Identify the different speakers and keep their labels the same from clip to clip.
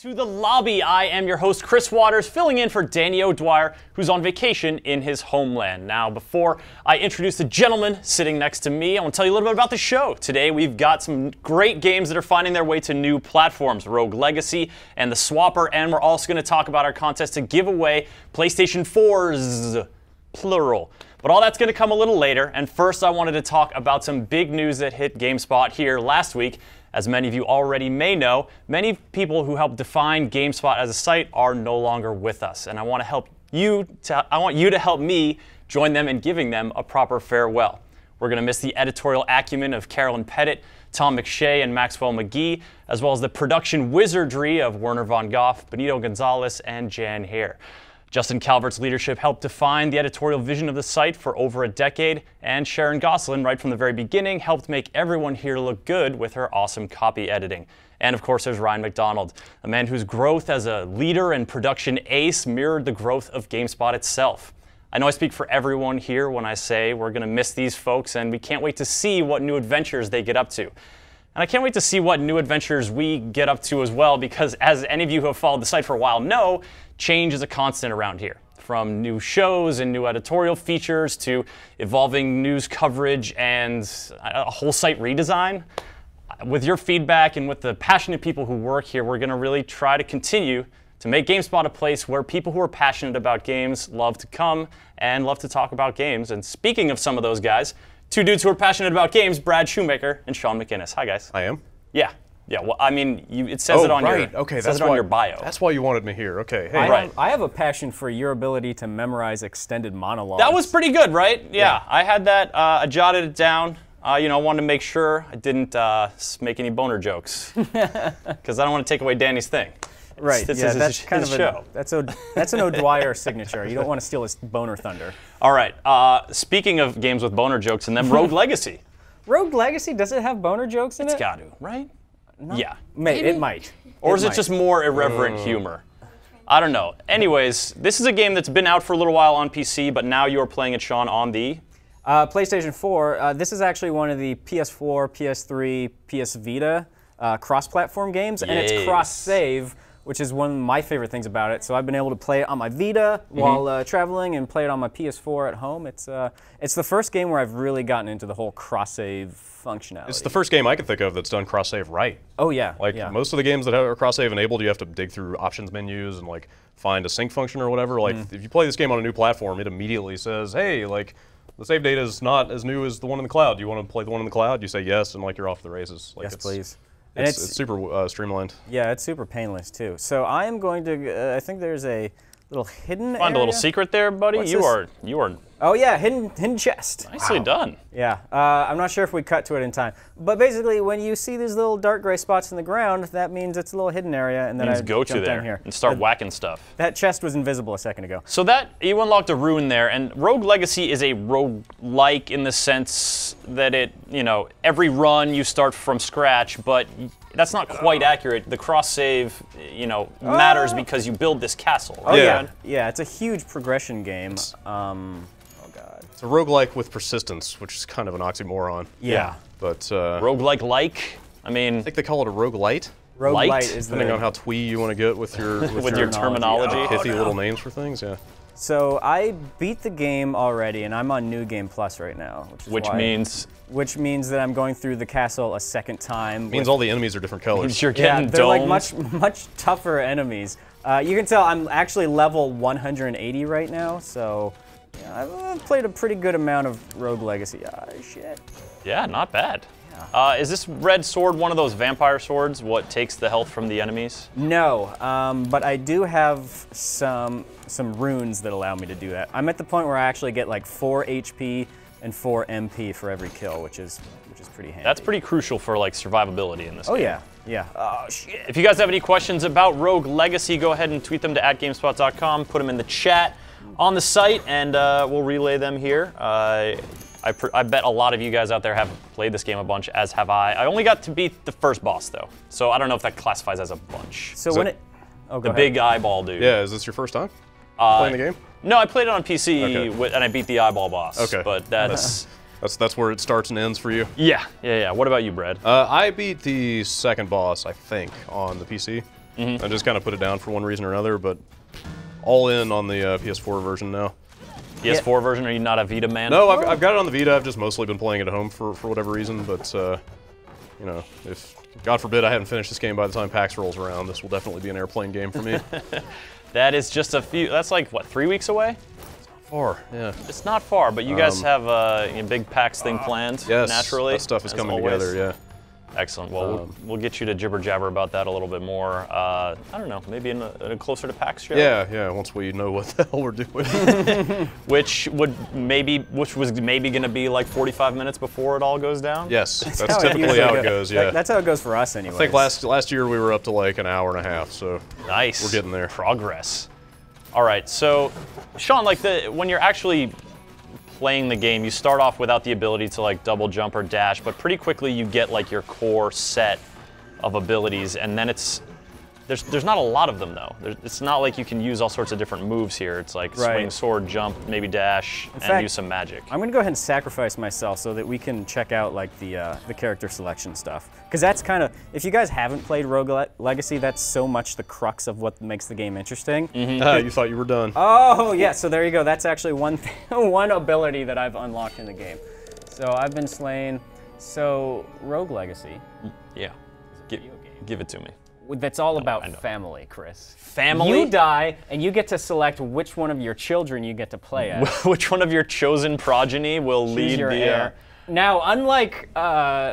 Speaker 1: To the lobby. I am your host, Chris Waters, filling in for Danny O'Dwyer, who's on vacation in his homeland. Now, before I introduce the gentleman sitting next to me, I want to tell you a little bit about the show. Today, we've got some great games that are finding their way to new platforms, Rogue Legacy and the Swapper, and we're also going to talk about our contest to give away PlayStation 4s, plural. But all that's going to come a little later, and first I wanted to talk about some big news that hit GameSpot here last week. As many of you already may know, many people who helped define GameSpot as a site are no longer with us, and I want you to help me join them in giving them a proper farewell. We're going to miss the editorial acumen of Carolyn Pettit, Tom McShay, and Maxwell McGee, as well as the production wizardry of Werner von Gogh, Benito Gonzalez, and Jan Hare. Justin Calvert's leadership helped define the editorial vision of the site for over a decade, and Sharon Gosselin, right from the very beginning, helped make everyone here look good with her awesome copy editing. And of course, there's Ryan McDonald, a man whose growth as a leader and production ace mirrored the growth of GameSpot itself. I know I speak for everyone here when I say we're going to miss these folks, and we can't wait to see what new adventures they get up to. And I can't wait to see what new adventures we get up to as well, because as any of you who have followed the site for a while know, change is a constant around here. From new shows and new editorial features to evolving news coverage and a whole site redesign. With your feedback and with the passionate people who work here, we're going to really try to continue to make GameSpot a place where people who are passionate about games love to come and love to talk about games. And speaking of some of those guys, two dudes who are passionate about games, Brad Shoemaker and Shaun Mcguinness. Hi, guys.
Speaker 2: I am?
Speaker 1: Yeah. Yeah, well, I mean, it says it on your bio.
Speaker 2: That's why you wanted me here. Okay. Hey.
Speaker 3: I have a passion for your ability to memorize extended monologues.
Speaker 1: That was pretty good, right? Yeah. I had that. I jotted it down. I wanted to make sure I didn't make any boner jokes, because I don't want to take away Danny's thing.
Speaker 3: Right.
Speaker 1: That's kind of
Speaker 3: show. That's an O'Dwyer signature. You don't want to steal his boner thunder.
Speaker 1: All right. Speaking of games with boner jokes, and then Rogue Legacy.
Speaker 3: Rogue Legacy, does it have boner jokes in it?
Speaker 1: It's got to, right?
Speaker 3: No.
Speaker 1: Yeah.
Speaker 3: It might.
Speaker 1: Or is it just more irreverent humor? I don't know. Anyways, this is a game that's been out for a little while on PC, but now you're playing it, Shaun, on the
Speaker 3: PlayStation 4. This is actually one of the PS4, PS3, PS Vita cross-platform games, and it's cross-save, which is one of my favorite things about it. So I've been able to play it on my Vita while traveling and play it on my PS4 at home. It's the first game where I've really gotten into the whole cross-save functionality.
Speaker 2: It's the first game I can think of that's done cross-save right.
Speaker 3: Oh, yeah.
Speaker 2: Like, most of the games that are cross-save enabled, you have to dig through options menus and, like, find a sync function or whatever. Like, if you play this game on a new platform, it immediately says, hey, like, the save data is not as new as the one in the cloud. Do you want to play the one in the cloud? You say yes, and, like, you're off the races. Like,
Speaker 3: yes, please.
Speaker 2: It's super streamlined.
Speaker 3: Yeah, it's super painless, too. So I am going to, I think there's a little hidden
Speaker 1: Find
Speaker 3: area.
Speaker 1: a little secret there, buddy.
Speaker 3: What's
Speaker 1: you
Speaker 3: this?
Speaker 1: are.
Speaker 3: Oh yeah, hidden chest.
Speaker 1: Nicely done.
Speaker 3: Yeah, I'm not sure if we cut to it in time, but basically, when you see these little dark gray spots in the ground, that means it's a little hidden area, and then I
Speaker 1: go to
Speaker 3: jump
Speaker 1: there
Speaker 3: down here
Speaker 1: and start whacking stuff.
Speaker 3: That chest was invisible a second ago.
Speaker 1: So you unlocked a rune there, and Rogue Legacy is a rogue-like in the sense that every run you start from scratch, but that's not quite accurate. The cross-save, matters because you build this castle.
Speaker 3: Oh yeah, it's a huge progression game.
Speaker 2: It's a roguelike with persistence, which is kind of an oxymoron.
Speaker 3: Yeah.
Speaker 2: But
Speaker 1: roguelike, I mean,
Speaker 2: I think they call it a roguelite.
Speaker 3: Roguelite is
Speaker 2: depending on how twee you want to get with your
Speaker 1: with your terminology.
Speaker 2: Pithy little names for things, yeah.
Speaker 3: So I beat the game already, and I'm on New Game Plus right now. Which means that I'm going through the castle a second time.
Speaker 2: Means all the enemies are different colors.
Speaker 1: Means you're getting
Speaker 3: they're
Speaker 1: domed.
Speaker 3: like much tougher enemies. You can tell I'm actually level 180 right now, so I've played a pretty good amount of Rogue Legacy. Shit.
Speaker 1: Yeah, not bad. Yeah. Is this red sword one of those vampire swords? What takes the health from the enemies?
Speaker 3: No, but I do have some runes that allow me to do that. I'm at the point where I actually get like 4 HP and 4 MP for every kill, which is pretty handy.
Speaker 1: That's pretty crucial for like survivability in this game.
Speaker 3: Oh yeah, yeah. Oh shit.
Speaker 1: If you guys have any questions about Rogue Legacy, go ahead and tweet them to @GameSpot.com, put them in the chat on the site, and we'll relay them here. I bet a lot of you guys out there have played this game a bunch, as have I. I only got to beat the first boss, though, so I don't know if that classifies as a bunch.
Speaker 3: So
Speaker 1: the big eyeball dude.
Speaker 2: Yeah, is this your first time playing the game?
Speaker 1: No, I played it on PC, and I beat the eyeball boss.
Speaker 2: Okay.
Speaker 1: But that's
Speaker 2: where it starts and ends for you?
Speaker 1: Yeah. What about you, Brad?
Speaker 2: I beat the second boss, I think, on the PC. I just kind of put it down for one reason or another, but all in on the PS4 version now.
Speaker 1: PS4 version? Are you not a Vita man?
Speaker 2: No, I've got it on the Vita. I've just mostly been playing it at home for whatever reason. But you know, if God forbid I haven't finished this game by the time PAX rolls around, this will definitely be an airplane game for me.
Speaker 1: That is just a few. That's like what, 3 weeks away?
Speaker 2: Far, yeah.
Speaker 1: It's not far, but you guys have a big PAX thing planned.
Speaker 2: Yes,
Speaker 1: naturally.
Speaker 2: that stuff is coming
Speaker 1: always.
Speaker 2: together. Yeah.
Speaker 1: Excellent. Well, we'll get you to jibber jabber about that a little bit more. I don't know, maybe in a closer to PAX show.
Speaker 2: Yeah. Once we know what the hell we're doing.
Speaker 1: which was maybe going to be like 45 minutes before it all goes down.
Speaker 2: Yes, that's typically how it goes. Yeah.
Speaker 3: That's how it goes for us, anyway.
Speaker 2: I think last year we were up to like an hour and a half. So
Speaker 1: nice.
Speaker 2: We're getting there.
Speaker 1: Progress. All right. So, Shaun, like when you're actually playing the game, you start off without the ability to like double jump or dash, but pretty quickly you get like your core set of abilities, and then there's not a lot of them though. It's not like you can use all sorts of different moves here. It's like swing, sword, jump, maybe dash, and use some magic.
Speaker 3: I'm gonna go ahead and sacrifice myself so that we can check out like the character selection stuff, because that's kind of, if you guys haven't played Rogue Legacy, that's so much the crux of what makes the game interesting.
Speaker 2: You thought you were done.
Speaker 3: Oh yeah, so there you go. That's actually one ability that I've unlocked in the game. So I've been slain. So Rogue Legacy.
Speaker 1: Yeah, give it to me.
Speaker 3: That's all about family, Chris.
Speaker 1: Family?
Speaker 3: You die, and you get to select which one of your children you get to play as.
Speaker 1: Which one of your chosen progeny will lead
Speaker 3: your
Speaker 1: the
Speaker 3: heir. Now, unlike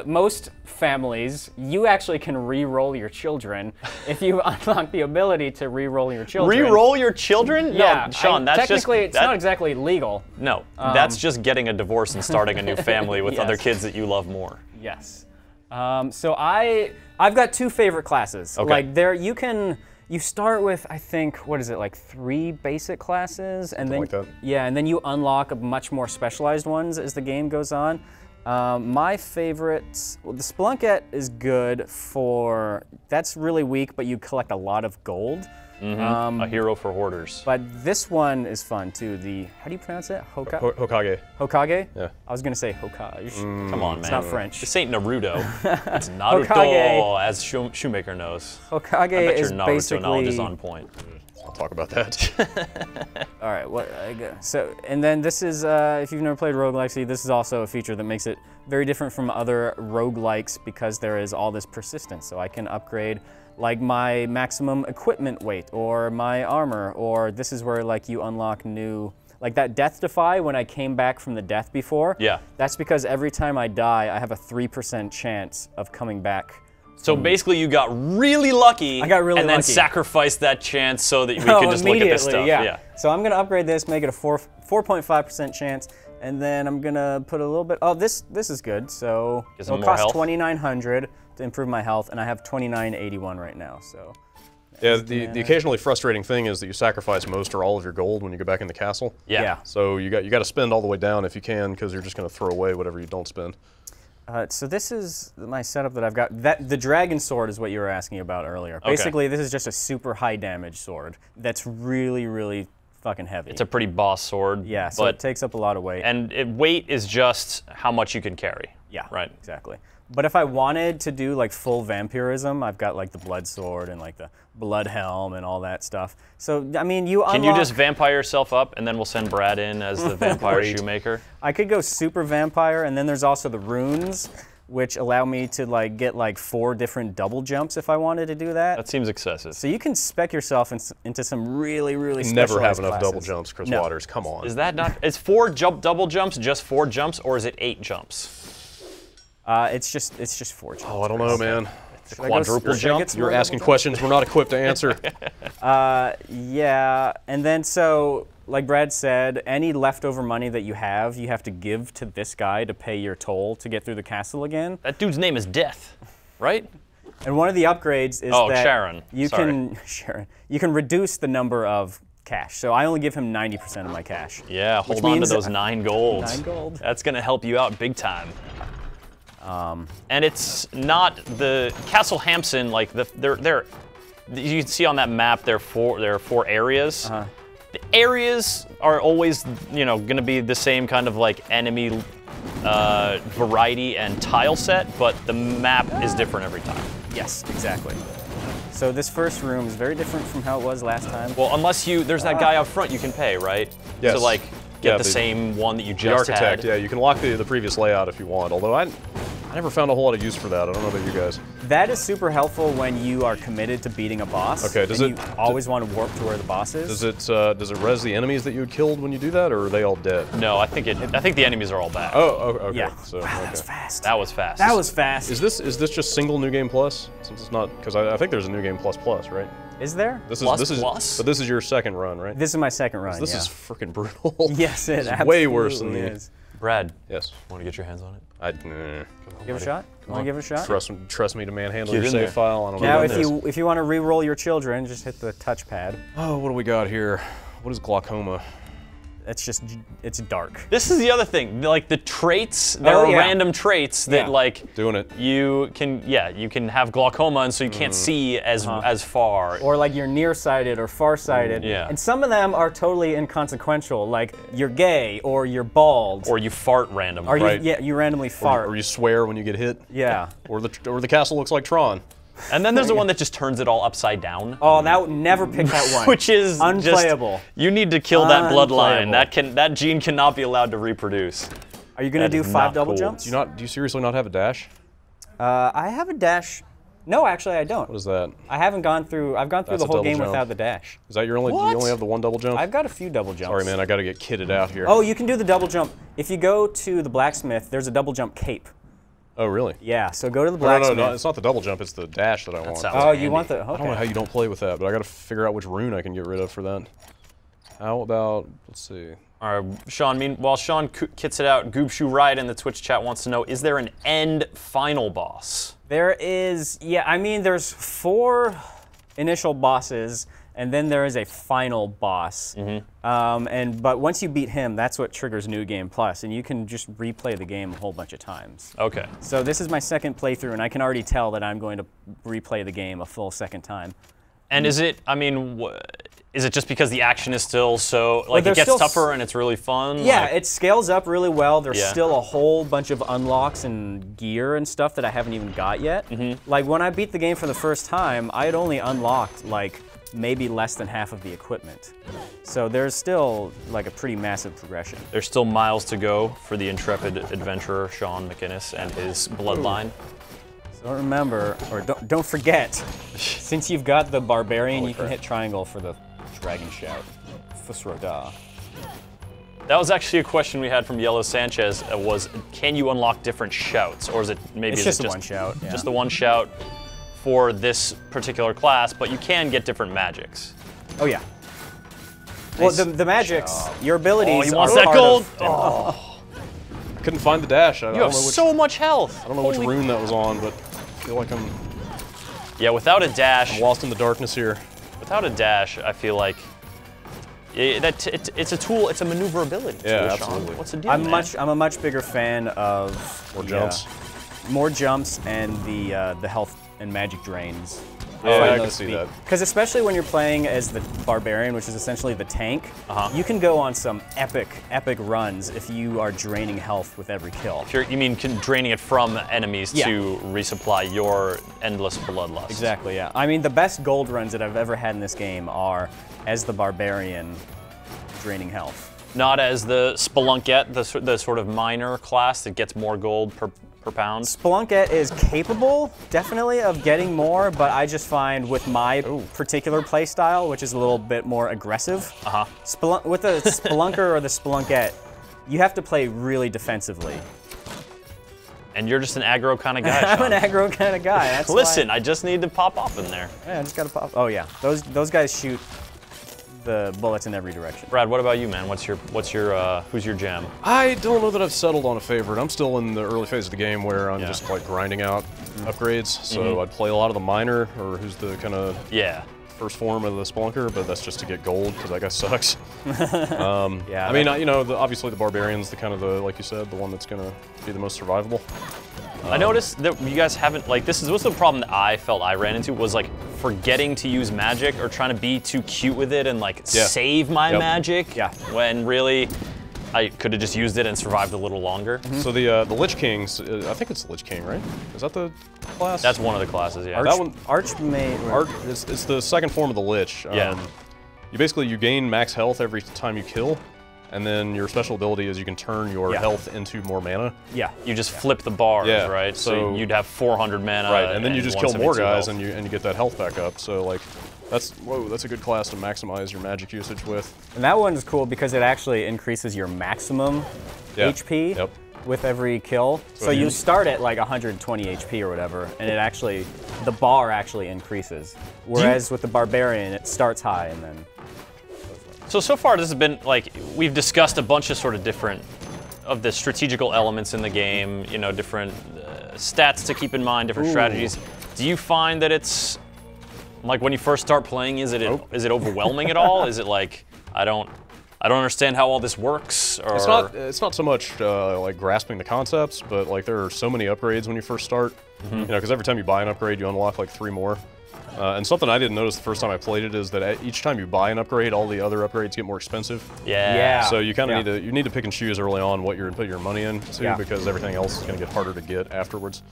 Speaker 3: most families, you actually can re-roll your children if you unlock the ability to re-roll your children.
Speaker 1: Re-roll your children?
Speaker 3: Yeah,
Speaker 1: no, Shaun, that's
Speaker 3: technically,
Speaker 1: just...
Speaker 3: it's not exactly legal.
Speaker 1: No, that's just getting a divorce and starting a new family with
Speaker 3: Yes.
Speaker 1: other kids that you love more.
Speaker 3: Yes. So I've got two favorite classes.
Speaker 1: Okay.
Speaker 3: Like you start with, I think, what is it, like 3 basic classes, and then
Speaker 2: like that.
Speaker 3: Yeah, and then you unlock much more specialized ones as the game goes on. My favorite, well, the Splunkette is good for, that's really weak, but you collect a lot of gold.
Speaker 1: A hero for hoarders.
Speaker 3: But this one is fun too. How do you pronounce it?
Speaker 2: Hokage.
Speaker 3: Hokage?
Speaker 2: Yeah.
Speaker 3: I was gonna say Hokage.
Speaker 1: Come on, man.
Speaker 3: It's not French.
Speaker 1: This ain't Naruto. It's Naruto,
Speaker 3: Hokage.
Speaker 1: as Shoemaker knows.
Speaker 3: Hokage
Speaker 1: I bet
Speaker 3: is
Speaker 1: your Naruto knowledge is
Speaker 3: basically.
Speaker 1: on point.
Speaker 2: I'll talk about that.
Speaker 3: All right, so, and then this is, if you've never played Rogue Legacy, this is also a feature that makes it very different from other roguelikes because there is all this persistence. So I can upgrade like my maximum equipment weight or my armor, or this is where like you unlock new, like that Death Defy when I came back from the death before.
Speaker 1: Yeah.
Speaker 3: That's because every time I die, I have a 3% chance of coming back.
Speaker 1: So basically you got really lucky.
Speaker 3: I got really
Speaker 1: and then
Speaker 3: lucky.
Speaker 1: sacrificed that chance so that we could just look at this stuff.
Speaker 3: Yeah. So I'm gonna upgrade this, make it a 4.5% chance, and then I'm gonna put a little bit. Oh, this is good. So
Speaker 1: some
Speaker 3: it'll
Speaker 1: more
Speaker 3: cost
Speaker 1: health.
Speaker 3: 2,900 to improve my health, and I have 2,981 right now. So.
Speaker 2: Yeah, the occasionally frustrating thing is that you sacrifice most or all of your gold when you go back in the castle.
Speaker 1: Yeah.
Speaker 2: So you got to spend all the way down if you can, because you're just going to throw away whatever you don't spend.
Speaker 3: So this is my setup that I've got. The dragon sword is what you were asking about earlier.
Speaker 1: Okay.
Speaker 3: Basically, this is just a super high damage sword that's really, really fucking heavy.
Speaker 1: It's a pretty boss sword.
Speaker 3: Yeah, so it takes up a lot of weight.
Speaker 1: And weight is just how much you can carry.
Speaker 3: Yeah,
Speaker 1: right.
Speaker 3: Exactly. But if I wanted to do like full vampirism, I've got like the blood sword and like the blood helm and all that stuff. So I mean,
Speaker 1: Can you just vampire yourself up and then we'll send Brad in as the vampire shoemaker?
Speaker 3: I could go super vampire, and then there's also the runes, which allow me to like get like 4 different double jumps if I wanted to do that.
Speaker 1: That seems excessive.
Speaker 3: So you can spec yourself into some really, really
Speaker 2: Never have
Speaker 3: specialized
Speaker 2: enough
Speaker 3: classes.
Speaker 2: double jumps, Chris
Speaker 3: No.
Speaker 2: Waters. Come on.
Speaker 1: Is that not? Is 4 double jumps just 4 jumps, or is it 8 jumps?
Speaker 3: It's just 4 jumps.
Speaker 2: Oh, I don't know, man.
Speaker 1: Quadruple jump?
Speaker 2: You're asking questions we're not equipped to answer.
Speaker 3: Yeah, and then so, like Brad said, any leftover money that you have to give to this guy to pay your toll to get through the castle again.
Speaker 1: That dude's name is Death, right?
Speaker 3: And one of the upgrades is that
Speaker 1: Sharon.
Speaker 3: You can reduce the number of cash. So I only give him 90% of my cash.
Speaker 1: Yeah, hold on to those 9 gold.
Speaker 3: 9 gold.
Speaker 1: That's gonna help you out big time. And it's not the Castle Hampson, like you can see on that map there are 4 areas. The areas are always, going to be the same kind of like enemy variety and tile set, but the map is different every time.
Speaker 3: Yes, exactly. So this first room is very different from how it was last time.
Speaker 1: Well, unless there's that guy up front you can pay, right?
Speaker 2: Yes.
Speaker 1: To like get
Speaker 2: Yeah,
Speaker 1: the same one that you
Speaker 2: The
Speaker 1: just
Speaker 2: architect,
Speaker 1: had.
Speaker 2: yeah, you can lock the previous layout if you want. Although I never found a whole lot of use for that. I don't know about you guys.
Speaker 3: That is super helpful when you are committed to beating a boss.
Speaker 2: Okay, does
Speaker 3: and
Speaker 2: it-
Speaker 3: you always want to warp to where the boss is.
Speaker 2: Does it res the enemies that you had killed when you do that, or are they all dead?
Speaker 1: No, I think the enemies are all back.
Speaker 2: Oh, okay.
Speaker 3: Yeah.
Speaker 2: So,
Speaker 3: Wow,
Speaker 2: okay.
Speaker 3: that's fast.
Speaker 1: That was fast.
Speaker 3: That was fast.
Speaker 2: Is this just single New Game Plus? Since it's not, because I think there's a New Game Plus, right?
Speaker 3: Is there?
Speaker 2: This
Speaker 1: Plus
Speaker 2: is
Speaker 1: plus?
Speaker 2: But this is your second run, right?
Speaker 3: This is my second run.
Speaker 2: This
Speaker 3: yeah.
Speaker 2: is freaking brutal.
Speaker 3: Yes, it
Speaker 2: It's way worse than
Speaker 3: absolutely
Speaker 2: the.
Speaker 3: is.
Speaker 1: Brad,
Speaker 2: Yes.
Speaker 1: want to get your hands on it?
Speaker 3: Give it a shot. Want to give it a shot?
Speaker 2: Trust me to manhandle
Speaker 1: Get
Speaker 2: your
Speaker 1: in
Speaker 2: save
Speaker 1: there.
Speaker 2: file. I don't
Speaker 3: Now,
Speaker 2: know
Speaker 3: if
Speaker 2: about this.
Speaker 3: you want to re-roll your children, just hit the touchpad.
Speaker 2: Oh, what do we got here? What is glaucoma?
Speaker 3: It's dark.
Speaker 1: This is the other thing. Like the traits, there
Speaker 3: Oh,
Speaker 1: are
Speaker 3: yeah.
Speaker 1: random traits that
Speaker 3: Yeah.
Speaker 1: like
Speaker 2: Doing it.
Speaker 1: you can have glaucoma and so you can't see as far.
Speaker 3: Or like you're nearsighted or farsighted.
Speaker 1: Yeah.
Speaker 3: And some of them are totally inconsequential, like you're gay or you're bald.
Speaker 1: Or you fart random.
Speaker 3: Or
Speaker 2: right.
Speaker 3: you randomly fart.
Speaker 2: Or you swear when you get hit.
Speaker 3: Yeah.
Speaker 2: Or the castle looks like Tron.
Speaker 1: And then there's the one that just turns it all upside down.
Speaker 3: Oh, that would never pick that one.
Speaker 1: Which is
Speaker 3: unplayable.
Speaker 1: Just, you need to kill that bloodline.
Speaker 3: Unplayable.
Speaker 1: That gene cannot be allowed to reproduce.
Speaker 3: Are you gonna
Speaker 1: That
Speaker 3: do
Speaker 1: is
Speaker 3: 5
Speaker 1: not
Speaker 3: double
Speaker 1: cool.
Speaker 3: jumps?
Speaker 2: Do you seriously not have a dash?
Speaker 3: I have a dash. No, actually, I don't.
Speaker 2: What is that?
Speaker 3: I've gone through
Speaker 2: That's
Speaker 3: the
Speaker 2: a
Speaker 3: whole
Speaker 2: double
Speaker 3: game
Speaker 2: jump.
Speaker 3: without the dash.
Speaker 2: Is that your only?
Speaker 1: What?
Speaker 2: You only have the one double jump?
Speaker 3: I've got a few double jumps.
Speaker 2: Sorry, man. I got to get kitted out here.
Speaker 3: Oh, you can do the double jump. If you go to the blacksmith, there's a double jump cape.
Speaker 2: Oh, really?
Speaker 3: Yeah, so go to the
Speaker 2: No,
Speaker 3: blacksmith.
Speaker 2: no, it's not the double jump. It's the dash that I want.
Speaker 1: sounds-
Speaker 3: Oh,
Speaker 1: handy.
Speaker 3: you want the, okay.
Speaker 2: I don't know how you don't play with that, but I got to figure out which rune I can get rid of for that. How about, let's see.
Speaker 1: All right, Sean, while Sean kits it out, Goobshoe Riot in the Twitch chat wants to know, is there an end final boss?
Speaker 3: There is, yeah, I mean, there's 4 initial bosses, and then there is a final boss. But once you beat him, that's what triggers New Game Plus, and you can just replay the game a whole bunch of times.
Speaker 1: Okay.
Speaker 3: So this is my second playthrough, and I can already tell that I'm going to replay the game a full second time.
Speaker 1: And is it, I mean, is it just because the action is still so, like, it
Speaker 3: there's
Speaker 1: gets
Speaker 3: still
Speaker 1: tougher and it's really fun?
Speaker 3: Yeah,
Speaker 1: Like,
Speaker 3: it scales up really well. There's
Speaker 1: Yeah.
Speaker 3: still a whole bunch of unlocks and gear and stuff that I haven't even got yet. Like when I beat the game for the first time, I had only unlocked like maybe less than half of the equipment. So there's still like a pretty massive progression.
Speaker 1: there's still miles to go for the intrepid adventurer Shaun Mcguinness and his bloodline.
Speaker 3: Don't remember, or don't forget, since you've got the barbarian, you can
Speaker 2: crap.
Speaker 3: hit triangle for the dragon shout. Fusroda.
Speaker 1: That was actually a question we had from Yellow Sanchez, was can you unlock different shouts? Or is it maybe
Speaker 3: It's
Speaker 1: is
Speaker 3: just
Speaker 1: it
Speaker 3: the one shout. Yeah.
Speaker 1: Just the one shout for this particular class, but you can get different magics.
Speaker 3: Oh yeah. Well, the magics, your abilities.
Speaker 1: Oh, he wants
Speaker 3: are
Speaker 1: that
Speaker 3: part
Speaker 1: gold?
Speaker 3: of them.
Speaker 2: I couldn't find the dash. I
Speaker 1: You
Speaker 2: don't
Speaker 1: have
Speaker 2: know which,
Speaker 1: so much health.
Speaker 2: I don't know which rune that was on, but I feel like I'm
Speaker 1: Yeah, without a dash,
Speaker 2: lost in the darkness here.
Speaker 1: without a dash, I feel like it's a tool. It's a maneuverability tool,
Speaker 2: Yeah,
Speaker 1: Shaun.
Speaker 2: absolutely.
Speaker 1: What's the deal,
Speaker 3: I'm
Speaker 1: man?
Speaker 3: a much bigger fan of
Speaker 2: More
Speaker 3: the,
Speaker 2: jumps.
Speaker 3: more jumps and the health and magic drains.
Speaker 2: Yeah, I can see that.
Speaker 3: Because especially when you're playing as the barbarian, which is essentially the tank, you can go on some epic runs if you are draining health with every kill.
Speaker 1: You mean draining it from enemies
Speaker 3: Yeah.
Speaker 1: to resupply your endless bloodlust?
Speaker 3: Exactly, yeah. I mean, the best gold runs that I've ever had in this game are as the barbarian draining health.
Speaker 1: Not as the Spelunkette, the sort of minor class that gets more gold per pound.
Speaker 3: Spelunkette is capable, definitely, of getting more, but I just find with my particular play style, which is a little bit more aggressive, with the Spelunker or the Spelunkette, you have to play really defensively.
Speaker 1: And you're just an aggro kind of guy,
Speaker 3: I'm
Speaker 1: Shaun.
Speaker 3: an aggro kind of guy. That's
Speaker 1: Listen,
Speaker 3: why,
Speaker 1: I just need to pop off in there.
Speaker 3: yeah, I just gotta pop. Oh yeah, those guys shoot the bullets in every direction.
Speaker 1: Brad, what about you, man? Who's your jam?
Speaker 2: I don't know that I've settled on a favorite. I'm still in the early phase of the game where I'm
Speaker 1: Yeah.
Speaker 2: just like grinding out upgrades. So I'd play a lot of the miner, or who's the kind of
Speaker 1: Yeah.
Speaker 2: first form of the Spelunker, but that's just to get gold because that guy sucks.
Speaker 3: Yeah,
Speaker 2: I mean, obviously the Barbarian's the kind of like you said, the one that's gonna be the most survivable.
Speaker 1: I noticed that you guys haven't, like, this was the problem that I felt I ran into, was like forgetting to use magic or trying to be too cute with it and like
Speaker 2: Yeah.
Speaker 1: save my
Speaker 2: Yep.
Speaker 1: magic.
Speaker 3: Yeah.
Speaker 1: When really, I could have just used it and survived a little longer.
Speaker 2: So the Lich Kings, I think it's Lich King, right? Is that the class?
Speaker 1: That's one of the classes, yeah.
Speaker 2: that one,
Speaker 3: Archmage.
Speaker 2: it's the second form of the Lich.
Speaker 1: Yeah.
Speaker 2: You gain max health every time you kill, and then your special ability is you can turn your health into more mana.
Speaker 3: Yeah.
Speaker 1: You just flip the bars, right? So you'd have 400 mana.
Speaker 2: Right, and then you just kill more guys,
Speaker 1: health.
Speaker 2: and you get that health back up. So like, that's a good class to maximize your magic usage with.
Speaker 3: And that one is cool because it actually increases your maximum HP with every kill. So you start at like 120 HP or whatever, and it actually, the bar actually increases. Whereas with the Barbarian, it starts high and then.
Speaker 1: So far this has been like, we've discussed a bunch of sort of different of the strategical elements in the game, you know, different stats to keep in mind, different strategies. Do you find that it's, like when you first start playing, is it overwhelming at all? Is it like, I don't understand how all this works? Or
Speaker 2: It's not so much like grasping the concepts, but like there are so many upgrades when you first start. You know, because every time you buy an upgrade, you unlock like 3 more. And something I didn't notice the first time I played it is that each time you buy an upgrade, all the other upgrades get more expensive.
Speaker 1: Yeah.
Speaker 2: So you kind of need to pick and choose early on what you're going to put your money in to, because everything else is going to get harder to get afterwards.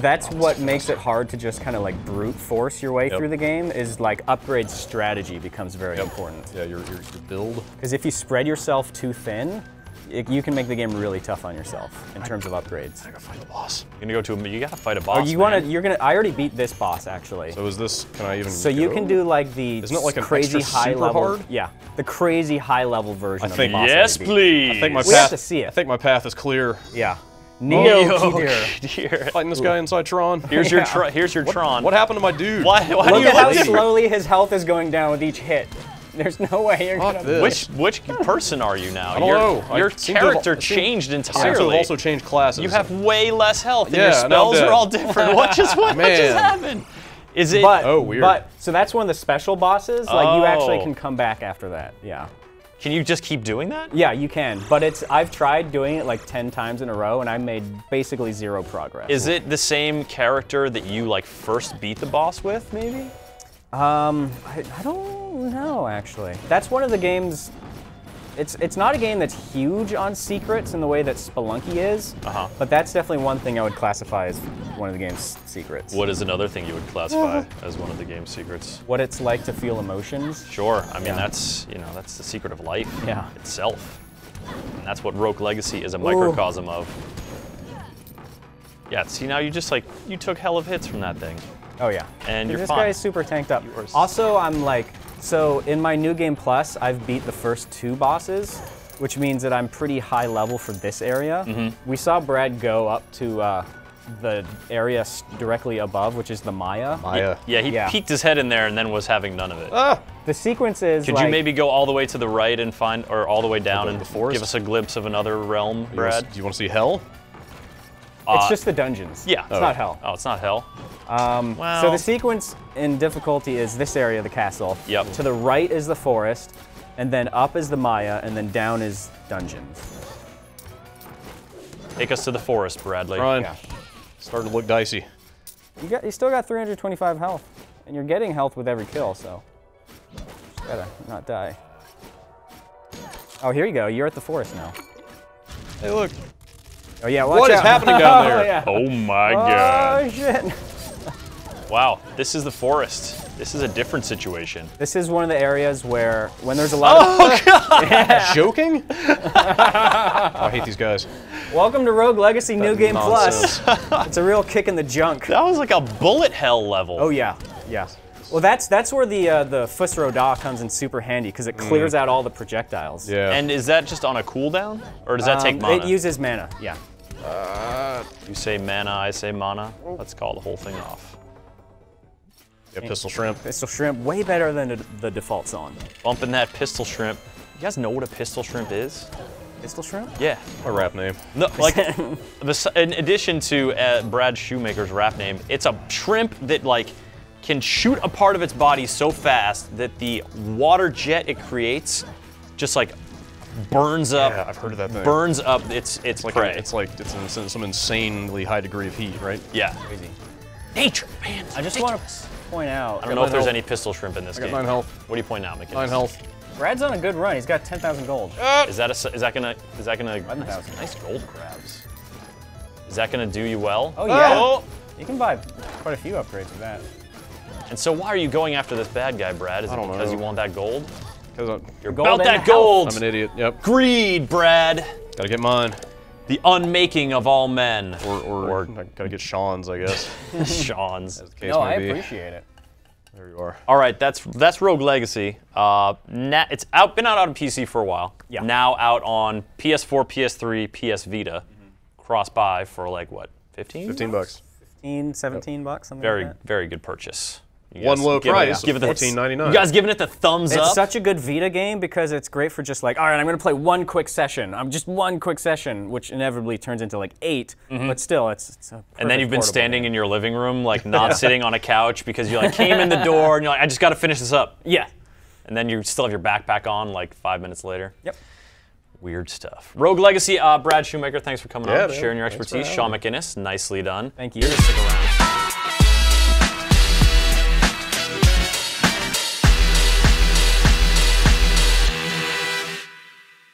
Speaker 3: That's what makes it hard to just kind of like brute force your way through the game, is like upgrade strategy becomes very important.
Speaker 2: Yeah, your build.
Speaker 3: Because if you spread yourself too thin, you can make the game really tough on yourself in terms of upgrades.
Speaker 2: I gotta fight the boss.
Speaker 1: You're gonna go to you gotta fight a boss.
Speaker 3: I already beat this boss actually.
Speaker 2: So is this, can I even
Speaker 3: So you can do like the
Speaker 2: Isn't it like an
Speaker 3: crazy
Speaker 2: extra
Speaker 3: high
Speaker 2: super
Speaker 3: level.
Speaker 2: hard?
Speaker 3: Yeah, the crazy high level version of the boss.
Speaker 1: Yes, please.
Speaker 2: I think my
Speaker 3: We have to see it.
Speaker 2: I think my path is clear.
Speaker 3: Yeah.
Speaker 1: Neo-Gear.
Speaker 2: Fighting this guy inside Tron.
Speaker 1: Here's your Tron.
Speaker 2: What happened to my dude?
Speaker 1: Why do
Speaker 3: Look
Speaker 1: you
Speaker 3: at how
Speaker 1: leave?
Speaker 3: slowly his health is going down with each hit. There's no way you're
Speaker 2: Fuck
Speaker 3: gonna.
Speaker 2: this.
Speaker 1: Which person are you now?
Speaker 2: I don't know.
Speaker 1: Your
Speaker 2: I seem to have-
Speaker 1: character
Speaker 2: I seem-
Speaker 1: changed
Speaker 2: I seem to have
Speaker 1: entirely.
Speaker 2: also changed classes.
Speaker 1: You have way less health, and
Speaker 2: Yeah,
Speaker 1: your
Speaker 2: and I'm
Speaker 1: spells
Speaker 2: dead.
Speaker 1: are all different. What just happened? Is it?
Speaker 2: weird.
Speaker 3: So that's one of the special bosses. Like you actually
Speaker 1: Oh.
Speaker 3: can come back after that. Yeah.
Speaker 1: Can you just keep doing that?
Speaker 3: Yeah, you can. But I've tried doing it like 10 times in a row, and I made basically 0 progress.
Speaker 1: Is it the same character that you like first beat the boss with, maybe?
Speaker 3: I don't know actually. That's one of the games. It's not a game that's huge on secrets in the way that Spelunky is, but that's definitely one thing I would classify as one of the game's secrets.
Speaker 1: What is another thing you would classify as one of the game's secrets?
Speaker 3: What it's like to feel emotions.
Speaker 1: Sure. I mean, that's that's the secret of life itself. And that's what Rogue Legacy is a microcosm of. Yeah, see now you took hell of hits from that thing.
Speaker 3: Oh yeah.
Speaker 1: And you're
Speaker 3: this
Speaker 1: fine.
Speaker 3: guy is super tanked up. Also, so in my New Game Plus, I've beat the first 2 bosses, which means that I'm pretty high level for this area. We saw Brad go up to the area directly above, which is the Maya.
Speaker 1: Yeah, he peeked his head in there and then was having none of it.
Speaker 3: The sequence is
Speaker 1: Could you maybe go all the way to the right and find, or all the way down and
Speaker 2: forest?
Speaker 1: give us a glimpse of another realm, Brad?
Speaker 2: Do you want to see hell?
Speaker 3: It's just the dungeons.
Speaker 1: Yeah.
Speaker 3: It's not hell.
Speaker 1: Oh, it's not hell?
Speaker 3: So the sequence in difficulty is this area of the castle.
Speaker 1: Yep.
Speaker 3: To the right is the forest, and then up is the Maya, and then down is dungeons.
Speaker 1: Take us to the forest, Bradley.
Speaker 2: Ryan,
Speaker 3: Yeah.
Speaker 2: starting to look dicey.
Speaker 3: You still got 325 health, and you're getting health with every kill, so just gotta not die. Oh, here you go. You're at the forest now.
Speaker 2: Hey, look.
Speaker 3: Oh yeah, watch
Speaker 2: What is
Speaker 3: out.
Speaker 2: happening down there?
Speaker 3: Oh, yeah.
Speaker 1: Oh my god.
Speaker 3: Oh shit.
Speaker 1: Wow, this is the forest. This is a different situation.
Speaker 3: This is one of the areas where, when there's a lot of...
Speaker 2: Joking? I hate these guys.
Speaker 3: Welcome to Rogue Legacy New Game
Speaker 2: nonsense.
Speaker 3: Plus. It's a real kick in the junk.
Speaker 1: That was like a bullet hell level.
Speaker 3: Oh yeah, yeah. Well, that's where the Fusro Da comes in super handy, because it clears out all the projectiles.
Speaker 2: Yeah.
Speaker 1: And is that just on a cooldown? Or does that take mana?
Speaker 3: It uses mana, yeah.
Speaker 1: You say mana, I say mana. Let's call the whole thing off.
Speaker 2: Yeah, pistol shrimp.
Speaker 3: Pistol Shrimp, way better than the default song.
Speaker 1: Bumping that pistol shrimp. You guys know what a pistol shrimp is?
Speaker 3: Pistol Shrimp?
Speaker 1: Yeah.
Speaker 2: My rap name.
Speaker 1: No, like, in addition to Brad Shoemaker's rap name, it's a shrimp that like can shoot a part of its body so fast that the water jet it creates just like burns up.
Speaker 2: Yeah, I've heard of that thing.
Speaker 1: Burns up its
Speaker 2: Like
Speaker 1: prey.
Speaker 2: it's in some insanely high degree of heat, right?
Speaker 1: Yeah.
Speaker 3: Crazy.
Speaker 1: Nature, man.
Speaker 3: I just want to point out.
Speaker 1: I don't know if there's any pistol shrimp in this
Speaker 2: I got
Speaker 1: game.
Speaker 2: 9 health.
Speaker 1: What do you point out, Mcguinness?
Speaker 2: 9 health.
Speaker 3: Brad's on a good run. He's got 10,000 gold.
Speaker 1: Is that gonna nice gold grabs? Is that gonna do you well?
Speaker 3: Oh yeah. You can buy quite a few upgrades with that.
Speaker 1: And so why are you going after this bad guy, Brad? Is it because you want that gold?
Speaker 2: Because
Speaker 1: you're about that gold.
Speaker 2: I'm an idiot. Yep.
Speaker 1: Greed, Brad.
Speaker 2: Gotta get mine.
Speaker 1: The unmaking of all men.
Speaker 2: Or gotta get Shaun's, I guess.
Speaker 1: Shaun's.
Speaker 2: As the case
Speaker 3: No,
Speaker 2: may
Speaker 3: I
Speaker 2: be.
Speaker 3: appreciate it.
Speaker 2: There you are.
Speaker 1: All right, that's Rogue Legacy. It's been out on PC for a while.
Speaker 3: Yeah.
Speaker 1: Now out on PS4, PS3, PS Vita, cross-buy for like what, 15?
Speaker 2: 15 bucks.
Speaker 3: 15, 17 bucks, something
Speaker 1: Very,
Speaker 3: like that.
Speaker 1: very good purchase. You
Speaker 2: One
Speaker 1: guys
Speaker 2: low
Speaker 1: give
Speaker 2: price,
Speaker 1: give it the
Speaker 2: $14.99.
Speaker 1: You guys giving it the thumbs up?
Speaker 3: It's such a good Vita game because it's great for just like, all right, I'm going to play one quick session. I'm just one quick session, which inevitably turns into like 8. But still, it's a
Speaker 1: And then you've been
Speaker 3: perfect
Speaker 1: standing
Speaker 3: portable
Speaker 1: in your living room, like not sitting on a couch because you like came in the door and you're like, I just got to finish this up.
Speaker 3: game. Yeah.
Speaker 1: And then you still have your backpack on like 5 minutes later.
Speaker 3: Yep.
Speaker 1: Weird stuff. Rogue Legacy, Brad Shoemaker, thanks for coming on,
Speaker 2: man.
Speaker 1: sharing your
Speaker 2: Thanks for
Speaker 1: expertise.
Speaker 2: having
Speaker 1: Sean Mcguinness, nicely done.
Speaker 3: Thank you.
Speaker 1: You're gonna stick around.